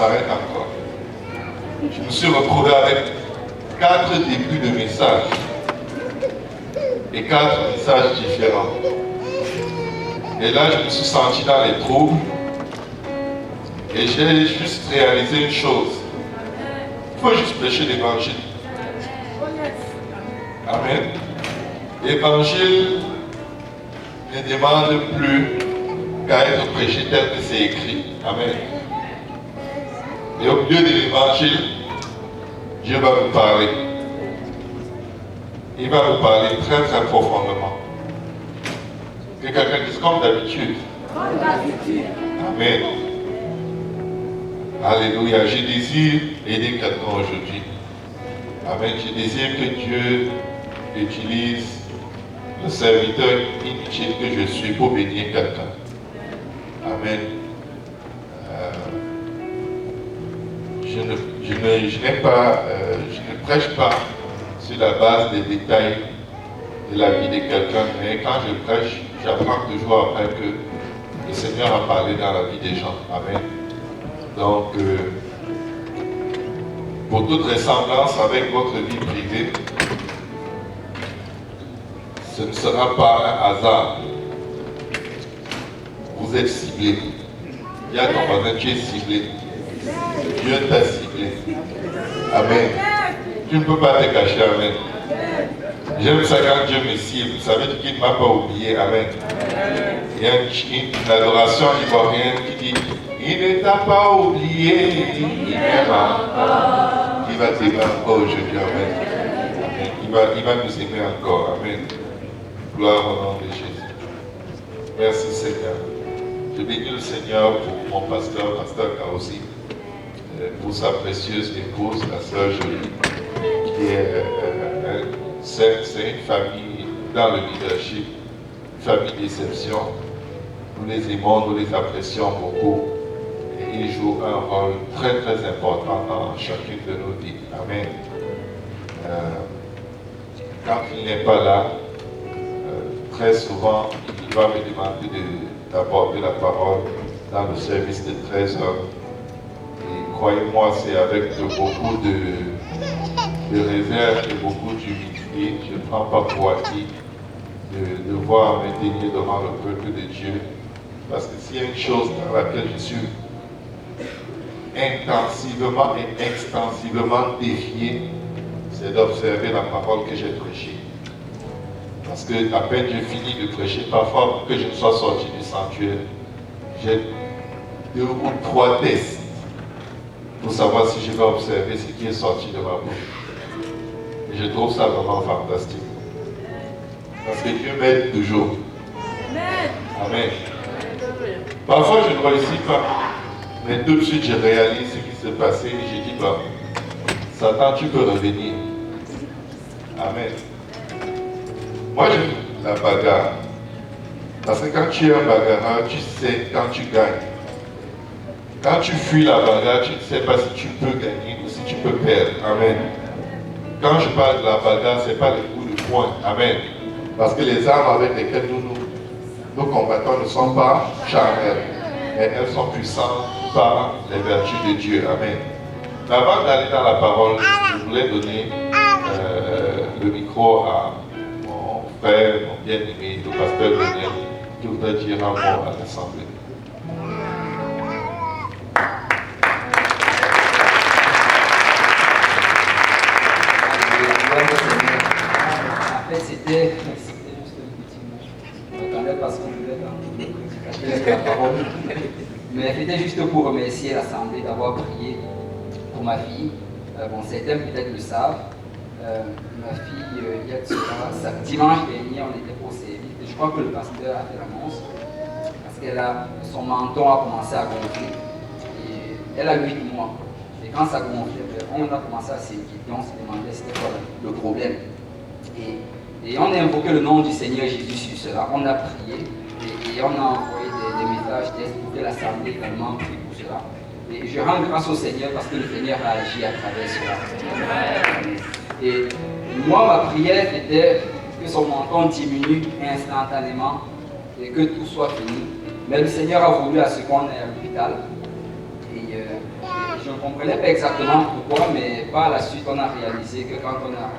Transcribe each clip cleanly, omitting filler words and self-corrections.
s'arrête encore. Je me suis retrouvé avec 4 débuts de messages et 4 messages différents. Et là, je me suis senti dans les troubles et j'ai juste réalisé une chose. Il faut juste prêcher l'évangile. Amen. L'évangile ne demande plus qu'à être prêché tel que c'est écrit. Amen. Et au milieu de l'évangile, Dieu va vous parler. Il va vous parler très très profondément. Que quelqu'un dise comme d'habitude. Amen. Alléluia. Je désire aider quelqu'un aujourd'hui. Amen. Je désire que Dieu utilise le serviteur inutile que je suis pour bénir quelqu'un. Amen. Je ne prêche pas sur la base des détails de la vie de quelqu'un, mais quand je prêche, j'apprends toujours après que le Seigneur a parlé dans la vie des gens. Amen. Donc, pour toute ressemblance avec votre vie privée, ce ne sera pas un hasard. Vous êtes ciblé. Il y a ton voisin, tu es ciblé. Dieu t'a ciblé. Amen. Tu ne peux pas te cacher. Amen. J'aime ça quand Dieu me cible. Ça veut dire qu'il ne m'a pas oublié. Amen. Il y a une adoration ivoirienne qui dit: il ne t'a pas oublié, il t'aime encore. Il va t'aimer encore aujourd'hui. Amen. Amen. Il va nous aimer encore. Amen. Gloire au nom de Jésus. Merci Seigneur. Je bénis le Seigneur pour mon pasteur Kaosi, pour sa précieuse épouse, la sœur Jolie, qui est c'est une famille dans le leadership, une famille d'exception. Nous les aimons, nous les apprécions beaucoup. Et ils jouent un rôle très très important dans chacune de nos vies. Amen. Quand il n'est pas là, très souvent, il va me demander d'apporter la parole dans le service de 13 heures. Et croyez-moi, c'est avec beaucoup de réserve et beaucoup d'humilité. Je ne prends pas pour acquis de voir me tenir devant le peuple de Dieu. Parce que s'il y a une chose dans laquelle je suis intensivement et extensivement défié, c'est d'observer la parole que j'ai prêchée. Parce que à peine je finis de prêcher, parfois pour que je ne sois sorti du sanctuaire, j'ai 2 ou 3 tests pour savoir si je vais observer ce qui est sorti de ma bouche. Et je trouve ça vraiment fantastique. Parce que Dieu m'aide toujours. Amen. Parfois je ne réussis pas, mais tout de suite je réalise ce qui s'est passé et je dis: bah, Satan, tu peux revenir. Amen. Moi j'aime la bagarre. Parce que quand tu es un bagarreur, tu sais quand tu gagnes. Quand tu fuis la bagarre, tu ne sais pas si tu peux gagner ou si tu peux perdre. Amen. Quand je parle de la bagarre, ce n'est pas les coups de poing. Amen. Parce que les armes avec lesquelles nous combattons ne sont pas charnelles, mais elles sont puissantes par les vertus de Dieu. Amen. Mais avant d'aller dans la parole, je voulais donner le micro à mon frère, mon bien-aimé, le pasteur Daniel, qui voudrait dire un mot à l'Assemblée. En fait, c'était juste un petit mot. Je m'attendais parce qu'on voulait dans la parole. Mais c'était juste pour remercier l'Assemblée d'avoir prié pour ma fille. Bon, certains peut-être le savent. Ma fille, il y a de cela, dimanche dernier, on était pour servir. Et je crois que le pasteur a fait l'annonce. Parce que son menton a commencé à gonfler. Et elle a 8 mois. Et quand ça gonflait, on a commencé à s'inquiéter. On se demandait c'était quoi le problème. Et on a invoqué le nom du Seigneur Jésus sur cela. On a prié et on a envoyé des messages pour que l'Assemblée également prie pour cela. Et je rends grâce au Seigneur parce que le Seigneur a agi à travers cela. Et moi, ma prière était que son menton diminue instantanément et que tout soit fini. Mais le Seigneur a voulu à ce qu'on ait à l'hôpital. Et je ne comprenais pas exactement pourquoi, mais par la suite, on a réalisé que quand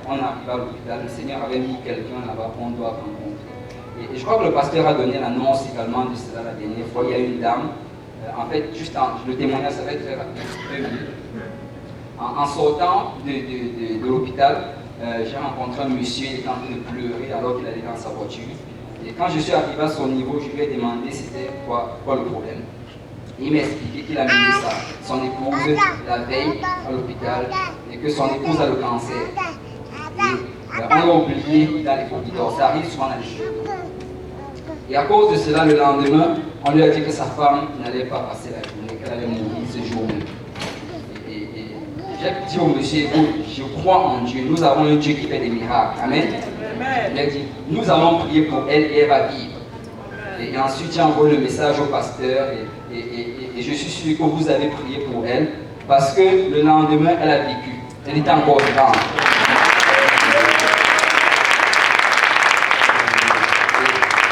on arrive à l'hôpital, le Seigneur avait mis quelqu'un là-bas qu'on doit rencontrer. Et je crois que le pasteur a donné l'annonce également de cela la dernière fois. Il y a une dame, en fait, le témoignage, ça va être très rapide, 2 minutes. En sortant de l'hôpital, j'ai rencontré un monsieur, il était en train de pleurer alors qu'il allait dans sa voiture. Et quand je suis arrivé à son niveau, je lui ai demandé c'était quoi le problème. Il m'a expliqué qu'il a mené son épouse la veille à l'hôpital et que son épouse a le cancer. Et on l'a oublié dans les corridors, ça arrive souvent dans les corridors. Et à cause de cela, le lendemain, on lui a dit que sa femme n'allait pas passer la journée, qu'elle allait mourir ce jour-même. J'ai dit au monsieur, écoute, je crois en Dieu, nous avons un Dieu qui fait des miracles. Amen. Il a dit, nous allons prier pour elle et elle va vivre. Et ensuite, j'ai envoyé le message au pasteur et je suis sûr que vous avez prié pour elle parce que le lendemain, elle a vécu. Elle était encore vivante.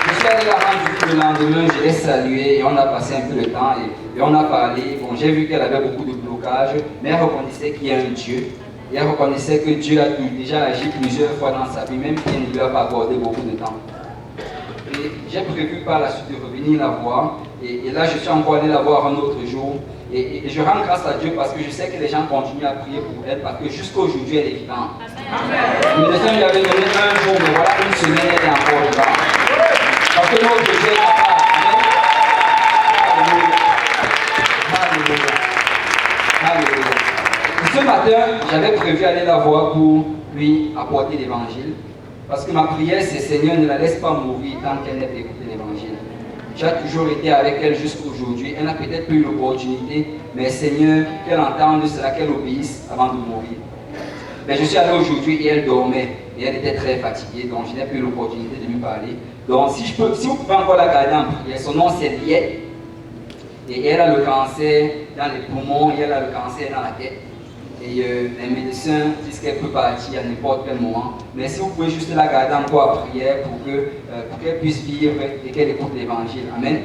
Je suis allé la rendre visite le lendemain, je l'ai saluée et on a passé un peu de temps et on a parlé. Bon, j'ai vu qu'elle avait beaucoup de blocages, mais elle reconnaissait qu'il y a un Dieu. Et elle reconnaissait que Dieu a déjà agi plusieurs fois dans sa vie, même s'il ne lui a pas accordé beaucoup de temps. Et j'ai prévu par la suite de revenir la voir. Et là, je suis encore allé la voir un autre jour. Et je rends grâce à Dieu parce que je sais que les gens continuent à prier pour elle parce que jusqu'à aujourd'hui, elle est vivante. Le médecin lui avait donné un jour, mais voilà, une semaine, elle est encore vivante. Parce que notre Dieu est capable. Alléluia. Alléluia. Ce matin, j'avais prévu aller la voir pour lui apporter l'évangile. Parce que ma prière, c'est Seigneur, ne la laisse pas mourir tant qu'elle n'a pas écouté l'évangile. J'ai toujours été avec elle jusqu'aujourd'hui. Elle n'a peut-être pas eu l'opportunité, mais Seigneur, qu'elle entende cela, qu'elle obéisse avant de mourir. Mais je suis allé aujourd'hui et elle dormait. Et elle était très fatiguée, donc je n'ai pas eu l'opportunité de lui parler. Donc si vous pouvez encore la garder en prière, son nom c'est Liette. Et elle a le cancer dans les poumons, et elle a le cancer dans la tête. Et les médecins disent qu'elle peut partir à n'importe quel moment. Mais si vous pouvez juste la garder encore à prière pour qu'elle puisse vivre et qu'elle écoute l'évangile. Amen.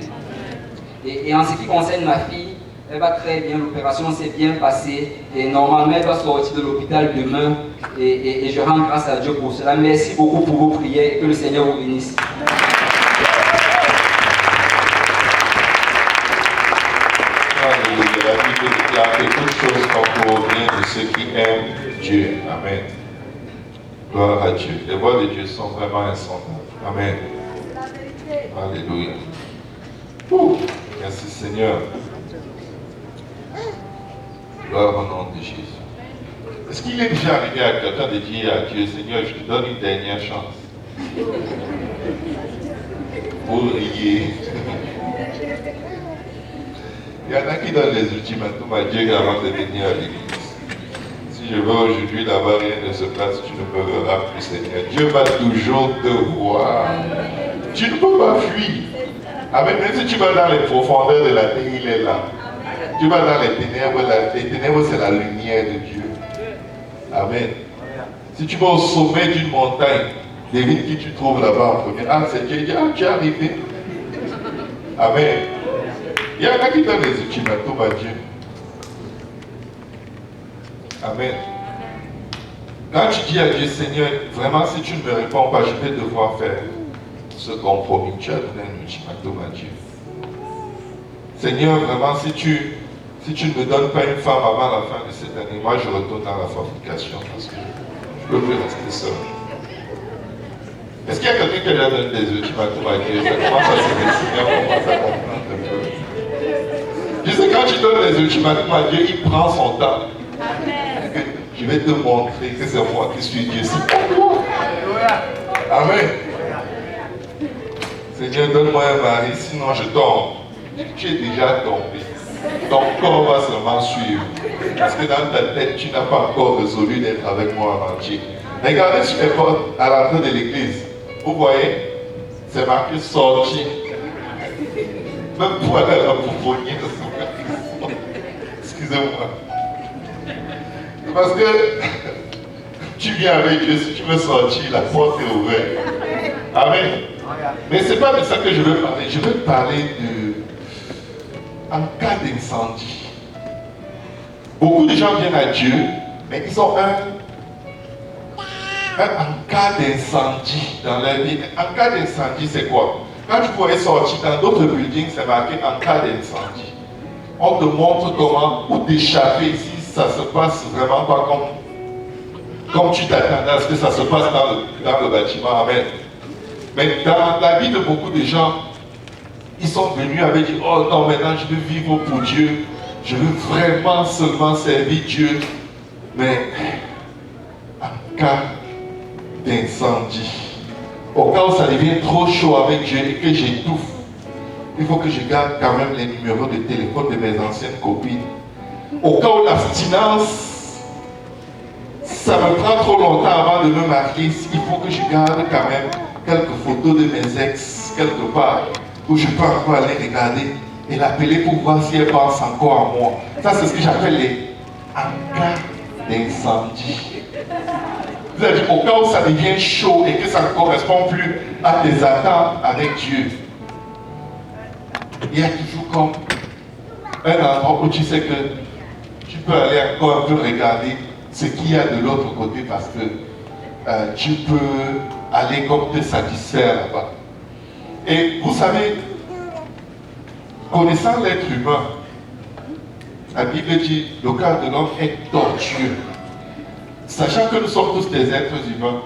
Et en ce qui concerne ma fille, elle va très bien, l'opération s'est bien passée. Et normalement, elle va sortir de l'hôpital demain. Et je rends grâce à Dieu pour cela. Merci beaucoup pour vos prières et que le Seigneur vous bénisse. La Bible déclare que toutes choses concourent bien de ceux qui aiment Dieu. Amen. Gloire à Dieu. Les voix de Dieu sont vraiment insondables. Amen. Alléluia. Merci Seigneur. Gloire au nom de Jésus. Est-ce qu'il est déjà arrivé à quelqu'un de dire à Dieu, Seigneur, je te donne une dernière chance pour rier? Il y en a qui donnent les ultimatums à Dieu avant de venir à l'église. Si je veux aujourd'hui là-bas, rien ne se passe, tu ne me verras plus, Seigneur. Dieu va toujours te voir. Tu ne peux pas fuir. Amen. Même si tu vas dans les profondeurs de la terre, il est là. Tu vas dans les ténèbres c'est la lumière de Dieu. Amen. Si tu vas au sommet d'une montagne, devine qui tu trouves là-bas en premier. Ah, c'est Dieu. Ah, tu es arrivé. Amen. Il y en a qui donnent les ultimatums à Dieu. Amen. Quand tu dis à Dieu, Seigneur, vraiment si tu ne me réponds pas, je vais devoir faire ce compromis. Tu as donné un ultimatum à Dieu. Seigneur, vraiment si tu ne me donnes pas une femme avant la fin de cette année, moi je retourne dans la fornication parce que je ne peux plus rester seul. Est-ce qu'il y a quelqu'un qui a donné des ultimatums à Dieu? Ça commence à se dessiner, on commence à comprendre un peu. Tu sais, quand tu donnes les ultimatums à Dieu, il prend son temps. Amen. Je vais te montrer que c'est moi qui suis Dieu. C'est pas toi. Amen. Seigneur, donne-moi un mari, sinon je tombe. Tu es déjà tombé. Ton corps va seulement suivre. Parce que dans ta tête, tu n'as pas encore résolu d'être avec moi en entier. Regardez sur les portes à l'entrée de l'église. Vous voyez, c'est marqué sorti. Même pour aller à la pouponnière. Excusez-moi. Parce que tu viens avec Dieu, si tu veux sortir, la porte est ouverte. Amen. Mais ce n'est pas de ça que je veux parler. Je veux parler de... En cas d'incendie. Beaucoup de gens viennent à Dieu, mais ils ont un en cas d'incendie dans la vie. En cas d'incendie, c'est quoi? Quand tu pourrais sortir dans d'autres buildings, c'est marqué en cas d'incendie. On te montre comment, ou t'échapper ici, ça se passe vraiment pas comme tu t'attendais à ce que ça se passe dans le bâtiment. Amen. Mais dans la vie de beaucoup de gens, ils sont venus avec dit, oh non, maintenant je veux vivre pour Dieu. Je veux vraiment seulement servir Dieu. Mais en cas d'incendie, au cas où ça devient trop chaud avec Dieu et que j'étouffe, il faut que je garde quand même les numéros de téléphone de mes anciennes copines. Au cas où l'abstinence, ça me prend trop longtemps avant de me marier, il faut que je garde quand même quelques photos de mes ex quelque part où je peux encore aller regarder et l'appeler pour voir si elle pense encore à moi. Ça, c'est ce que j'appelle les en cas d'incendie. Vous avez dit, au cas où ça devient chaud et que ça ne correspond plus à tes attentes avec Dieu, il y a toujours comme un endroit où tu sais que tu peux aller encore un peu regarder ce qu'il y a de l'autre côté parce que tu peux aller comme te satisfaire là-bas. Et vous savez, connaissant l'être humain, la Bible dit le cœur de l'homme est tortueux. Sachant que nous sommes tous des êtres humains,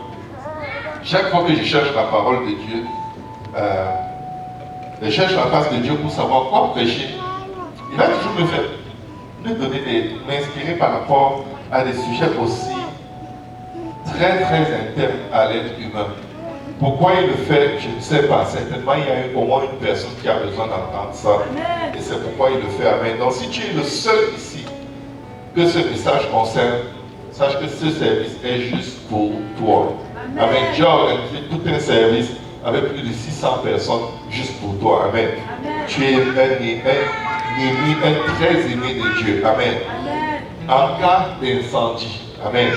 chaque fois que je cherche la parole de Dieu, je cherche la face de Dieu pour savoir quoi prêcher, il va toujours me m'inspirer par rapport à des sujets aussi très internes à l'être humain. Pourquoi il le fait, je ne sais pas. Certainement, il y a au moins une personne qui a besoin d'entendre ça. Et c'est pourquoi il le fait. Amen. Donc, si tu es le seul ici que ce message concerne, sache que ce service est juste pour toi. Amen. Dieu a organisé tout un service avec plus de 600 personnes juste pour toi. Amen. Tu es un très aimé de Dieu. Amen. En cas d'incendie. Amen.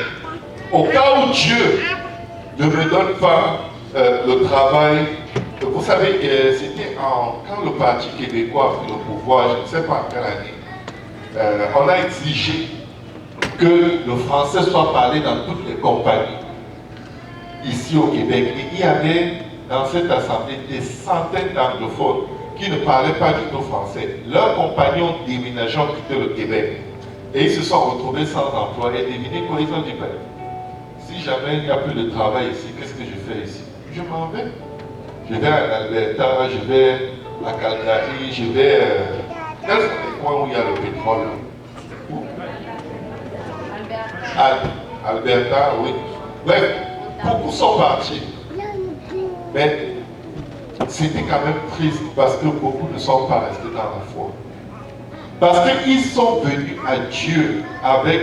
Au cas où Dieu ne me donne pas le travail, vous savez, c'était quand le Parti québécois a pris le pouvoir, je ne sais pas en quelle année, on a exigé que le français soit parlé dans toutes les compagnies ici au Québec. Et il y avait dans cette assemblée des centaines d'anglophones qui ne parlaient pas du tout français. Leurs compagnons déménagés ont quitté le Québec. Et ils se sont retrouvés sans emploi. Et devinez quoi, ils ont dit, ben, si jamais il n'y a plus de travail ici, qu'est-ce que je fais ici? Je m'en vais. Je vais à Alberta, je vais à Calgary, je vais... quels sont les coins où il y a le pétrole? Où? Alberta, oui. Bref, beaucoup sont partis. Mais c'était quand même triste parce que beaucoup ne sont pas restés dans la foi. Parce qu'ils sont venus à Dieu avec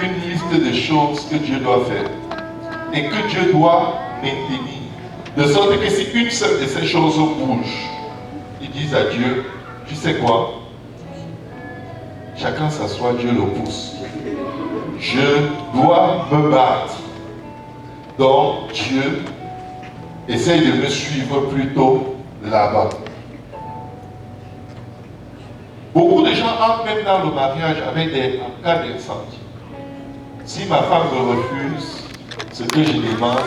une liste de choses que Dieu doit faire et que Dieu doit maintenir. De sorte que si une seule de ces choses bouge, ils disent à Dieu, tu sais quoi? Chacun s'assoit, Dieu le pousse. Je dois me battre. Donc Dieu essaye de me suivre plutôt là-bas. Beaucoup de gens entrent même dans le mariage avec des cas d'incendie. Si ma femme me refuse ce que je demande,